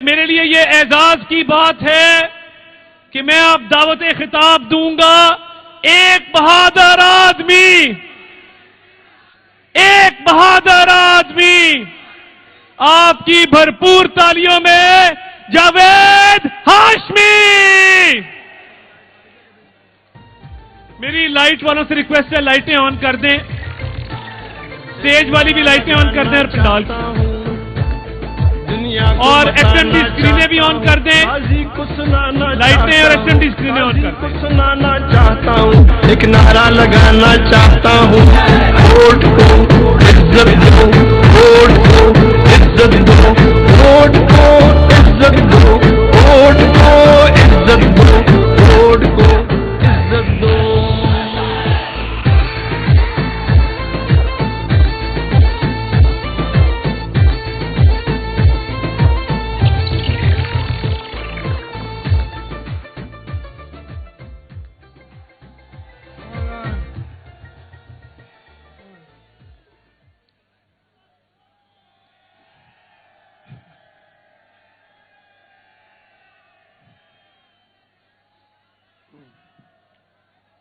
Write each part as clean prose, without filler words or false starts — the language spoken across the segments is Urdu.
میرے لیے یہ اعزاز کی بات ہے کہ میں اب دعوت خطاب دوں گا ایک بہادر آدمی آپ کی بھرپور تالیوں میں جاوید ہاشمی۔ میری لائٹ والوں سے ریکویسٹ ہے لائٹیں آن کر دیں، اسٹیج والی بھی لائٹیں آن کر دیں اور پنڈال اور ایس این ڈی اسکرینیں بھی آن کر دیں، لائٹیں اور ایس این ڈی اسکرینیں آن کر دیں۔ سنانا چاہتا ہوں، ایک نعرہ لگانا چاہتا ہوں، ووٹ کو عزت دو، ووٹ کو عزت دو، ووٹ کو عزت دو، ووٹ کو عزت دو، ووٹ کو عزت دو۔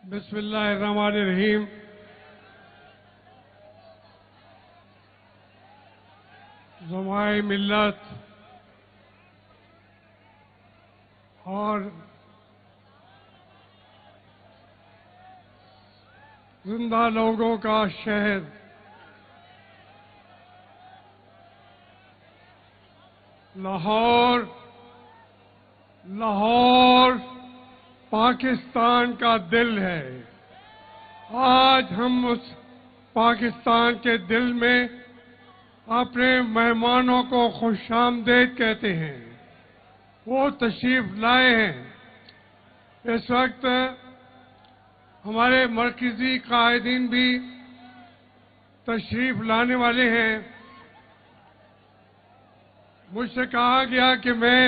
بسم اللہ الرحمن الرحیم۔ زمائے ملت اور زندہ لوگوں کا شہر لاہور پاکستان کا دل ہے۔ آج ہم اس پاکستان کے دل میں اپنے مہمانوں کو خوش آمدید کہتے ہیں، وہ تشریف لائے ہیں۔ اس وقت ہمارے مرکزی قائدین بھی تشریف لانے والے ہیں۔ مجھ سے کہا گیا کہ میں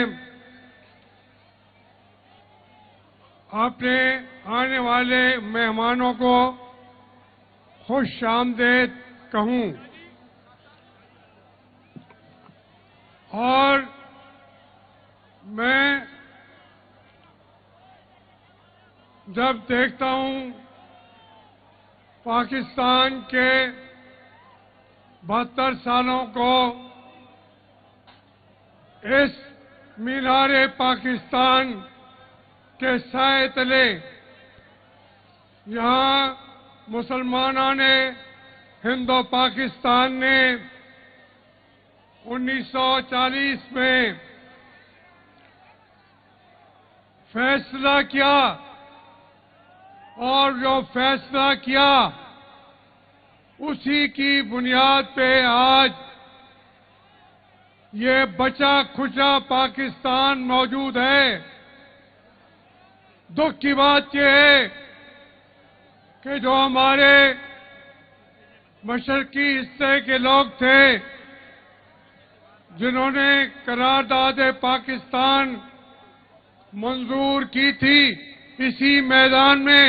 اپنے آنے والے مہمانوں کو خوش آمدید کہوں، اور میں جب دیکھتا ہوں پاکستان کے 72 سالوں کو اس مینار پاکستان کے سائے تلے یہاں مسلمانوں نے ہند و پاکستان نے 1940 میں فیصلہ کیا، اور جو فیصلہ کیا اسی کی بنیاد پہ آج یہ بچا کھچا پاکستان موجود ہے۔ دکھ کی بات یہ ہے کہ جو ہمارے مشرقی حصے کے لوگ تھے جنہوں نے قرارداد پاکستان منظور کی تھی اسی میدان میں،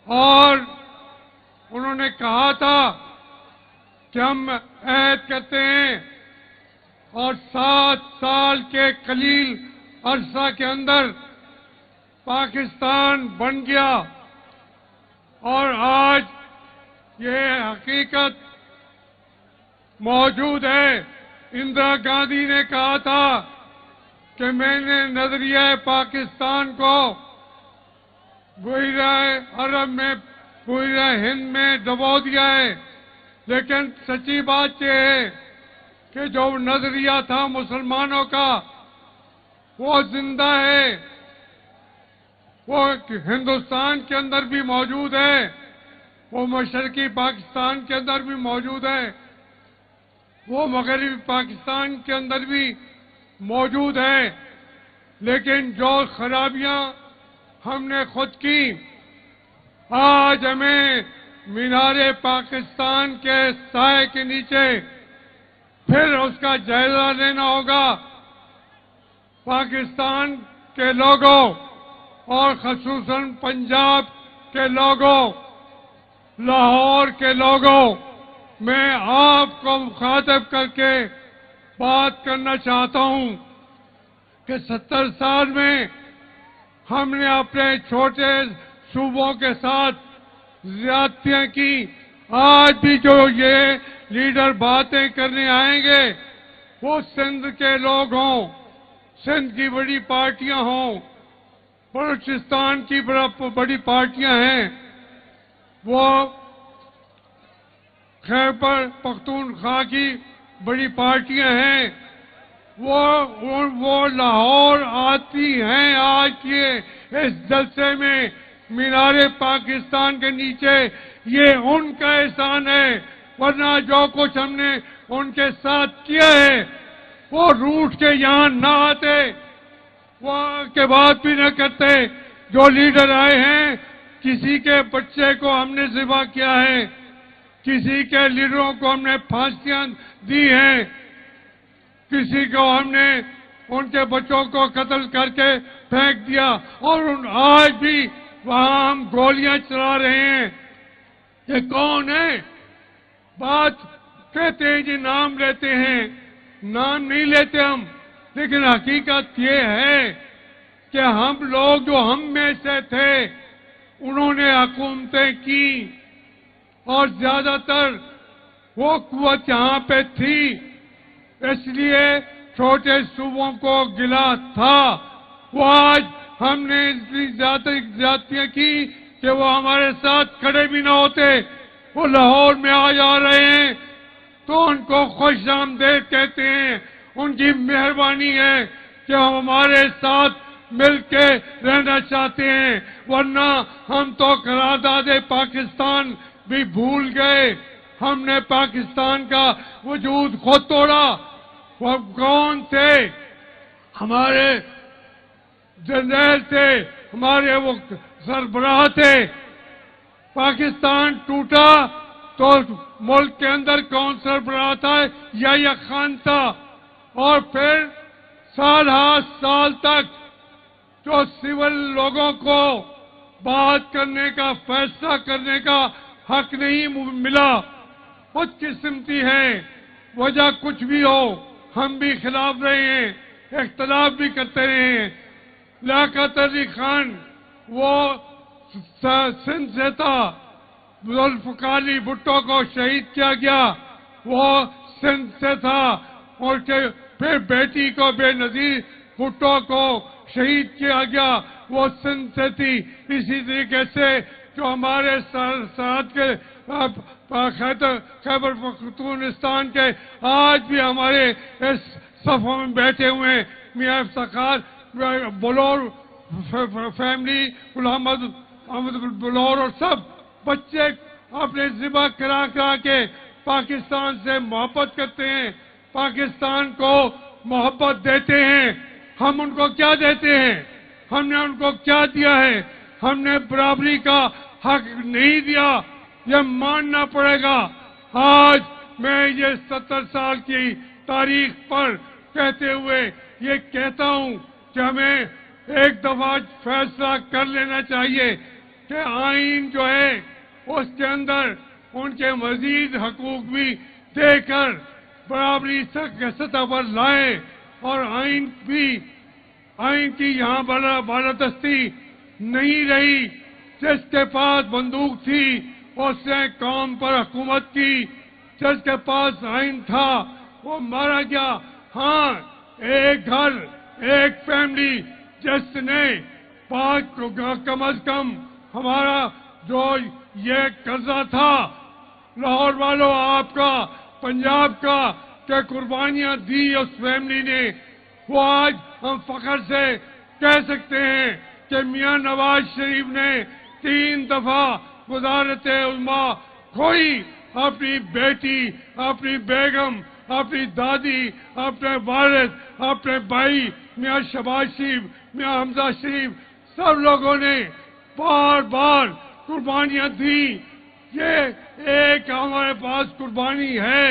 اور انہوں نے کہا تھا کہ ہم عہد کرتے ہیں، اور 7 سال کے قلیل عرصہ کے اندر پاکستان بن گیا، اور آج یہ حقیقت موجود ہے۔ اندرا گاندھی نے کہا تھا کہ میں نے نظریہ پاکستان کو بحیرہ عرب میں بحیرہ ہند میں ڈبو دیا ہے، لیکن سچی بات یہ ہے کہ جو نظریہ تھا مسلمانوں کا وہ زندہ ہے، وہ ہندوستان کے اندر بھی موجود ہے، وہ مشرقی پاکستان کے اندر بھی موجود ہے، وہ مغربی پاکستان کے اندر بھی موجود ہے، لیکن جو خرابیاں ہم نے خود کی، آج ہمیں مینار پاکستان کے سائے کے نیچے پھر اس کا جائزہ لینا ہوگا۔ پاکستان کے لوگوں اور خصوصاً پنجاب کے لوگوں، لاہور کے لوگوں، میں آپ کو مخاطب کر کے بات کرنا چاہتا ہوں کہ 70 سال میں ہم نے اپنے چھوٹے صوبوں کے ساتھ زیادتیاں کی. آج بھی جو یہ لیڈر باتیں کرنے آئیں گے وہ سندھ کے لوگ ہوں, سندھ کی بڑی پارٹیاں ہوں, بلوچستان کی بڑی پارٹیاں ہیں, وہ خیبر پختونخوا کی بڑی پارٹیاں ہیں, وہ لاہور آتی ہیں آج کے اس جلسے میں مینار پاکستان کے نیچے. یہ ان کا احسان ہے, ورنہ جو کچھ ہم نے ان کے ساتھ کیا ہے وہ روٹ کے یہاں نہ آتے, وہاں کے بات بھی نہ کرتے. جو لیڈر آئے ہیں کسی کے بچے کو ہم نے ذبح کیا ہے, کسی کے لیڈروں کو ہم نے پھانسیاں دی ہیں, کسی کو ہم نے ان کے بچوں کو قتل کر کے پھینک دیا, اور آج بھی وہاں ہم گولیاں چلا رہے ہیں. یہ کون ہے؟ بات کہتے ہیں جی نام لیتے ہیں, نام نہیں لیتے ہم, لیکن حقیقت یہ ہے کہ ہم لوگ جو ہم میں سے تھے انہوں نے حکومتیں کی, اور زیادہ تر وہ قوت یہاں پہ تھی, اس لیے چھوٹے صوبوں کو گلا تھا. وہ آج ہم نے اتنی زیادتیاں کی کہ وہ ہمارے ساتھ کھڑے بھی نہ ہوتے. وہ لاہور میں آ جا رہے ہیں تو ان کو خوش آمدید کہتے ہیں, ان کی مہربانی ہے کہ وہ ہمارے ساتھ مل کے رہنا چاہتے ہیں, ورنہ ہم تو قرارداد پاکستان بھی بھول گئے. ہم نے پاکستان کا وجود خود توڑا. وہ کون تھے؟ ہمارے جنرل تھے, ہمارے وہ سربراہ تھے. پاکستان ٹوٹا تو ملک کے اندر کون سربراہ تھا؟ یحییٰ خان تھا. اور پھر سال ہر سال تک جو سول لوگوں کو بات کرنے کا, فیصلہ کرنے کا حق نہیں ملا. خود قسمتی ہے, وجہ کچھ بھی ہو, ہم بھی خلاف رہے ہیں, اختلاف بھی کرتے رہے ہیں. لیاقت علی خان وہ سندھ سے تھا, ذوالفقار علی بھٹو کو شہید کیا گیا, وہ سندھ سے تھا, اور پھر بیٹی کو بے نظیر بھٹو کو شہید کیا گیا, وہ سندھ سے تھی. اسی طریقے سے جو ہمارے سرحد کے خیبر پختونخوا کے آج بھی ہمارے اس صفوں میں بیٹھے ہوئے ہیں, میاں افتخار بلور فیملی, غلام احمد بلور, اور سب بچے اپنے ذبح کرا کے پاکستان سے محبت کرتے ہیں, پاکستان کو محبت دیتے ہیں. ہم ان کو کیا دیتے ہیں؟ ہم نے ان کو کیا دیا ہے؟ ہم نے برابری کا حق نہیں دیا, یہ ماننا پڑے گا. آج میں یہ 70 سال کی تاریخ پر کہتے ہوئے یہ کہتا ہوں کہ ہمیں ایک دفعہ فیصلہ کر لینا چاہیے کہ آئین جو ہے اس کے اندر ان کے مزید حقوق بھی دے کر برابری کے سطح پر لائیں, اور آئین کی یہاں بالادستی نہیں رہی. جس کے پاس بندوق تھی اس نے قوم پر حکومت کی, جس کے پاس آئین تھا وہ مارا گیا. ہاں, ایک گھر, ایک فیملی جس نے پاک کم از کم ہمارا جو یہ قرضہ تھا لاہور والوں آپ کا, پنجاب کا, کہ قربانیاں دی اس فیملی نے, وہ آج ہم فخر سے کہہ سکتے ہیں کہ میاں نواز شریف نے 3 دفعہ وزارت عظمیٰ کھوئی. اپنی بیٹی, اپنی بیگم, اپنی دادی, اپنے والد, اپنے بھائی میاں شہباز شریف, میاں حمزہ شریف, سب لوگوں نے بار بار قربانیاں دی. یہ ایک ہمارے پاس قربانی ہے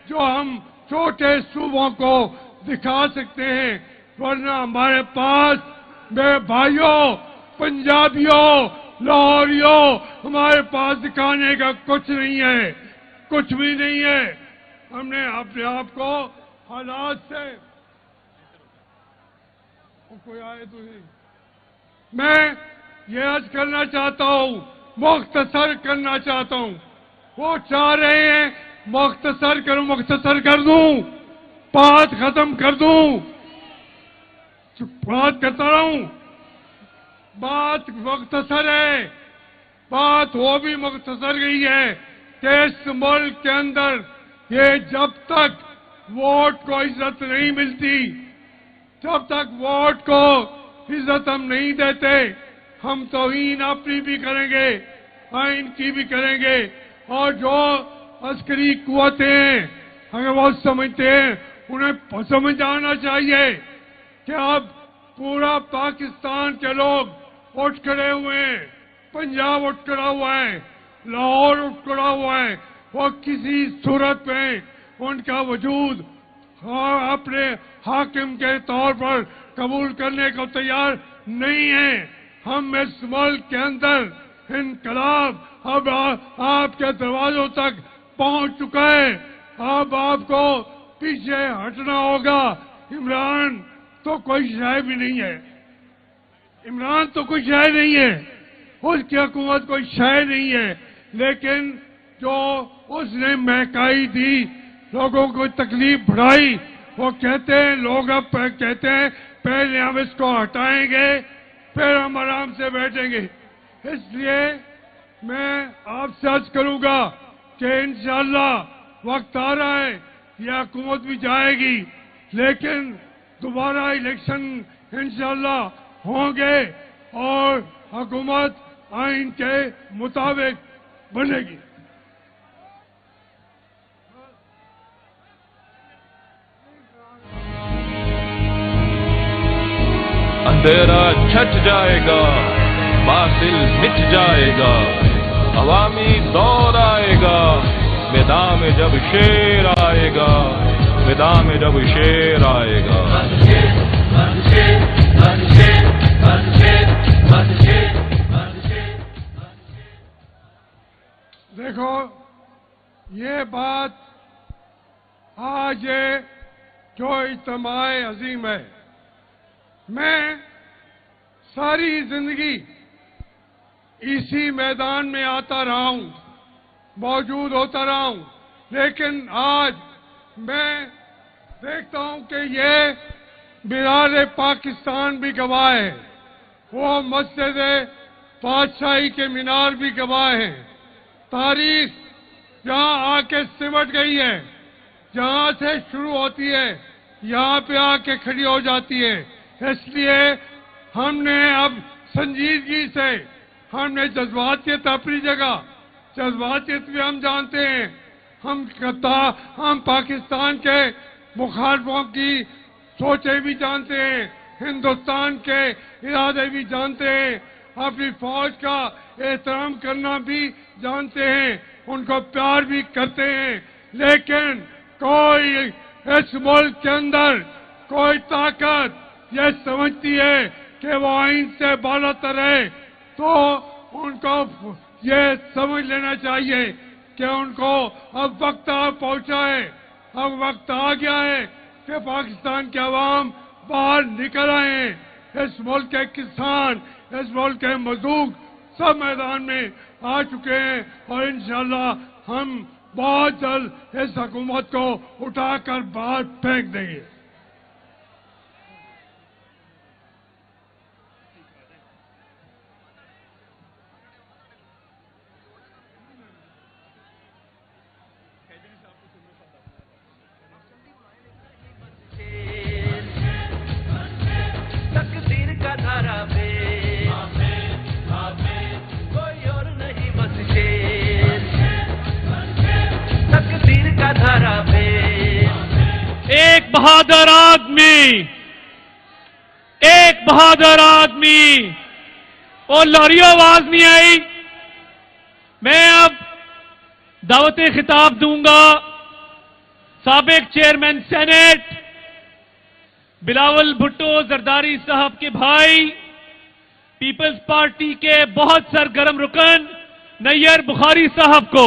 جو ہم چھوٹے صوبوں کو دکھا سکتے ہیں, ورنہ ہمارے پاس میرے بھائیوں, پنجابیوں, لاہوریوں, ہمارے پاس دکھانے کا کچھ نہیں ہے, کچھ بھی نہیں ہے. ہم نے اپنے آپ کو حالات سے کوئی آئے تو نہیں، میں یہ عرض کرنا چاہتا ہوں، مختصر کرنا چاہتا ہوں. وہ چاہ رہے ہیں مختصر کر دوں، بات ختم کر دوں، بات کرتا رہوں. بات مختصر ہے، بات وہ بھی مختصر گئی ہے کہ اس ملک کے اندر یہ جب تک ووٹ کو عزت نہیں ملتی، جب تک ووٹ کو عزت ہم نہیں دیتے، ہم توہین اپنی بھی کریں گے، آئین کی بھی کریں گے. اور جو عسکری قوتیں ہیں اگر وہ سمجھتے ہیں، انہیں سمجھ آنا چاہیے کہ اب پورا پاکستان کے لوگ اٹھ کھڑے ہوئے ہیں، پنجاب اٹھ کھڑا ہوا ہے، لاہور اٹھ کھڑا ہوا ہے. وہ کسی صورت میں ان کا وجود اپنے حاکم کے طور پر قبول کرنے کو تیار نہیں ہے. ہم اس ملک کے اندر انقلاب اب آپ کے دروازوں تک پہنچ چکا ہے. اب آپ کو پیچھے ہٹنا ہوگا. عمران تو کوئی شے بھی نہیں ہے، عمران تو کوئی شے نہیں ہے، اس کی حکومت کوئی شے نہیں ہے، لیکن جو اس نے مہنگائی دی، لوگوں کو تکلیف بڑھائی، وہ کہتے ہیں، لوگ اب کہتے ہیں پہلے ہم اس کو ہٹائیں گے پھر ہم آرام سے بیٹھیں گے. اس لیے میں آپ سے عرض کروں گا کہ انشاءاللہ وقت آ رہا ہے، یہ حکومت بھی جائے گی، لیکن دوبارہ الیکشن انشاءاللہ ہوں گے اور حکومت آئین کے مطابق بنے گی. اندھیرا چھٹ جائے گا، باطل مٹ جائے گا، عوامی دور آئے گا، میدان میں جب شیر آئے گا، میدان میں جب شیر آئے گا. دیکھو یہ بات آج جو اجتماع عظیم ہے، میں ساری زندگی اسی میدان میں آتا رہا ہوں، موجود ہوتا رہا ہوں، لیکن آج میں دیکھتا ہوں کہ یہ مینار پاکستان بھی گواہ ہے، وہ مسجد بادشاہی کے مینار بھی گواہ ہے. تاریخ جہاں آ کے سمٹ گئی ہے، جہاں سے شروع ہوتی ہے یہاں پہ آ کے کھڑی ہو جاتی ہے. اس لیے ہم نے اب سنجیدگی سے، ہم نے جذباتیت اپنی جگہ، جذباتیت بھی ہم جانتے ہیں، ہم پاکستان کے مخالفوں کی سوچیں بھی جانتے ہیں، ہندوستان کے ارادے بھی جانتے ہیں، اپنی فوج کا احترام کرنا بھی جانتے ہیں، ان کو پیار بھی کرتے ہیں. لیکن کوئی اس ملک کے اندر کوئی طاقت یہ سمجھتی ہے کہ وہ آئین سے بالاتر ہے، تو ان کو یہ سمجھ لینا چاہیے کہ ان کو اب وقت پہنچا ہے، اب وقت آ گیا ہے کہ پاکستان کے عوام باہر نکل آئے ہیں. اس ملک کے کسان، اس ملک کے مزدور سب میدان میں آ چکے ہیں، اور انشاءاللہ ہم بہت جلد اس حکومت کو اٹھا کر باہر پھینک دیں گے. ایک بہادر آدمی اور لہریوں آواز نہیں آئی. میں اب دعوت خطاب دوں گا سابق چیئرمین سینیٹ بلاول بھٹو زرداری صاحب کے بھائی، پیپلز پارٹی کے بہت سرگرم رکن نیر بخاری صاحب کو.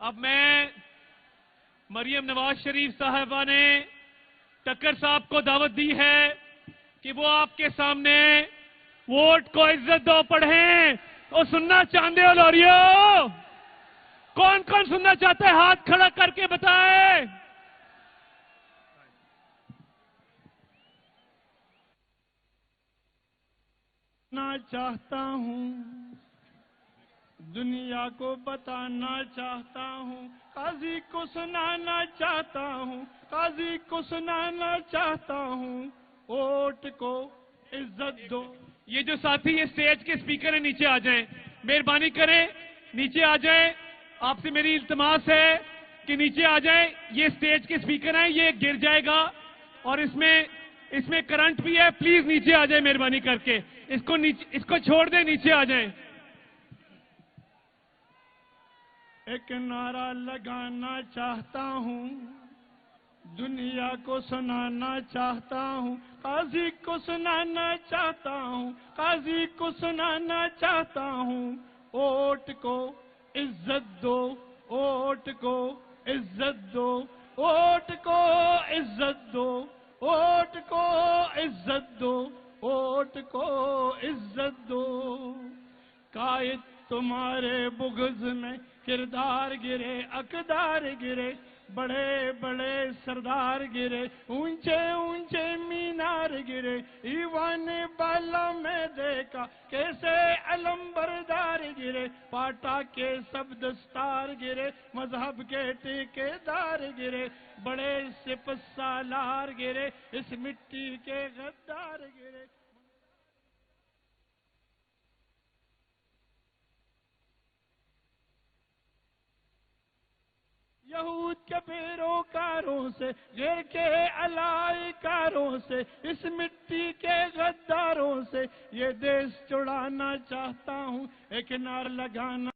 اب میں مریم نواز شریف صاحبہ نے ٹکر صاحب کو دعوت دی ہے کہ وہ آپ کے سامنے ووٹ کو عزت دو پڑھیں. اور سننا چاہتے ہو لوریو؟ کون کون سننا چاہتا ہے ہاتھ کھڑا کر کے بتائے. چاہتا ہوں دنیا کو بتانا چاہتا ہوں, قاضی کو سنانا چاہتا ہوں, قاضی کو سنانا چاہتا ہوں, ووٹ کو عزت دو. یہ جو ساتھی یہ اسٹیج کے اسپیکر ہیں نیچے آ جائیں, مہربانی کریں نیچے آ جائیں. آپ سے میری التماس ہے کہ نیچے آ جائیں. یہ اسٹیج کے اسپیکر ہیں, یہ گر جائے گا اور اس میں کرنٹ بھی ہے. پلیز نیچے آ جائیں مہربانی کر کے. اس کو چھوڑ دیں, نیچے آ جائیں. ایک نعرہ لگانا چاہتا ہوں, دنیا کو سنانا چاہتا ہوں, قاضی کو سنانا چاہتا ہوں, قاضی کو سنانا چاہتا ہوں, ووٹ کو عزت دو, ووٹ کو عزت دو, ووٹ کو عزت دو, ووٹ کو عزت دو, ووٹ کو عزت دو. قائد تمہارے بغض میں کردار گرے, اقدار گرے, بڑے بڑے سردار گرے, اونچے اونچے مینار گرے, ایوان بالا میں دیکھا کیسے علم بردار گرے, پاٹا کے سب دستار گرے, مذہب کے ٹھیکے دار گرے, بڑے سپہ سالار گرے, اس مٹی کے غدار گرے. یہود کے پیروکاروں سے, غیر کے علائی کاروں سے, اس مٹی کے غداروں سے یہ دیش چھڑانا چاہتا ہوں. ایک نعرہ لگانا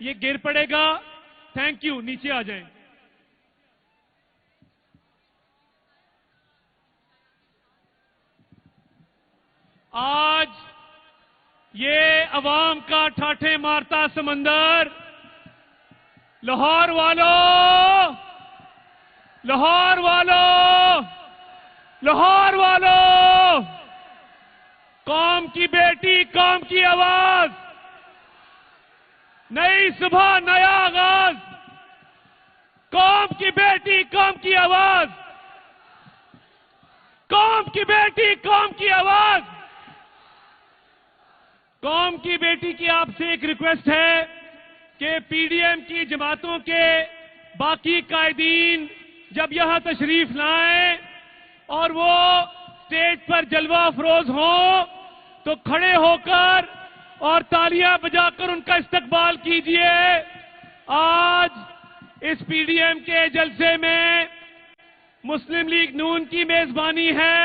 یہ گر پڑے گا. تھینک یو, نیچے آ جائیں. آج یہ عوام کا ٹھاٹھے مارتا سمندر, لاہور والوں, لاہور والوں, لاہور والوں, قوم کی بیٹی, قوم کی آواز, نئی صبح, نیا آغاز, قوم کی بیٹی, قوم کی آواز, قوم کی بیٹی, قوم کی آواز. قوم کی بیٹی کی آپ سے ایک ریکویسٹ ہے کہ پی ڈی ایم کی جماعتوں کے باقی قائدین جب یہاں تشریف لائیں اور وہ اسٹیج پر جلوہ افروز ہوں تو کھڑے ہو کر اور تالیاں بجا کر ان کا استقبال کیجئے. آج اس پی ڈی ایم کے جلسے میں مسلم لیگ نون کی میزبانی ہے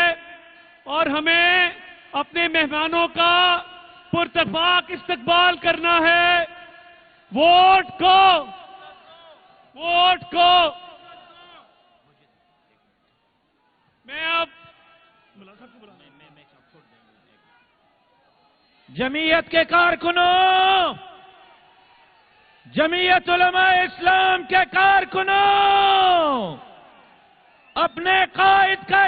اور ہمیں اپنے مہمانوں کا پرتفاق استقبال کرنا ہے. ووٹ کو, ووٹ کو. میں اب جمعیت کے کارکنوں, جمعیت علماء اسلام کے کارکنوں, اپنے قائد کا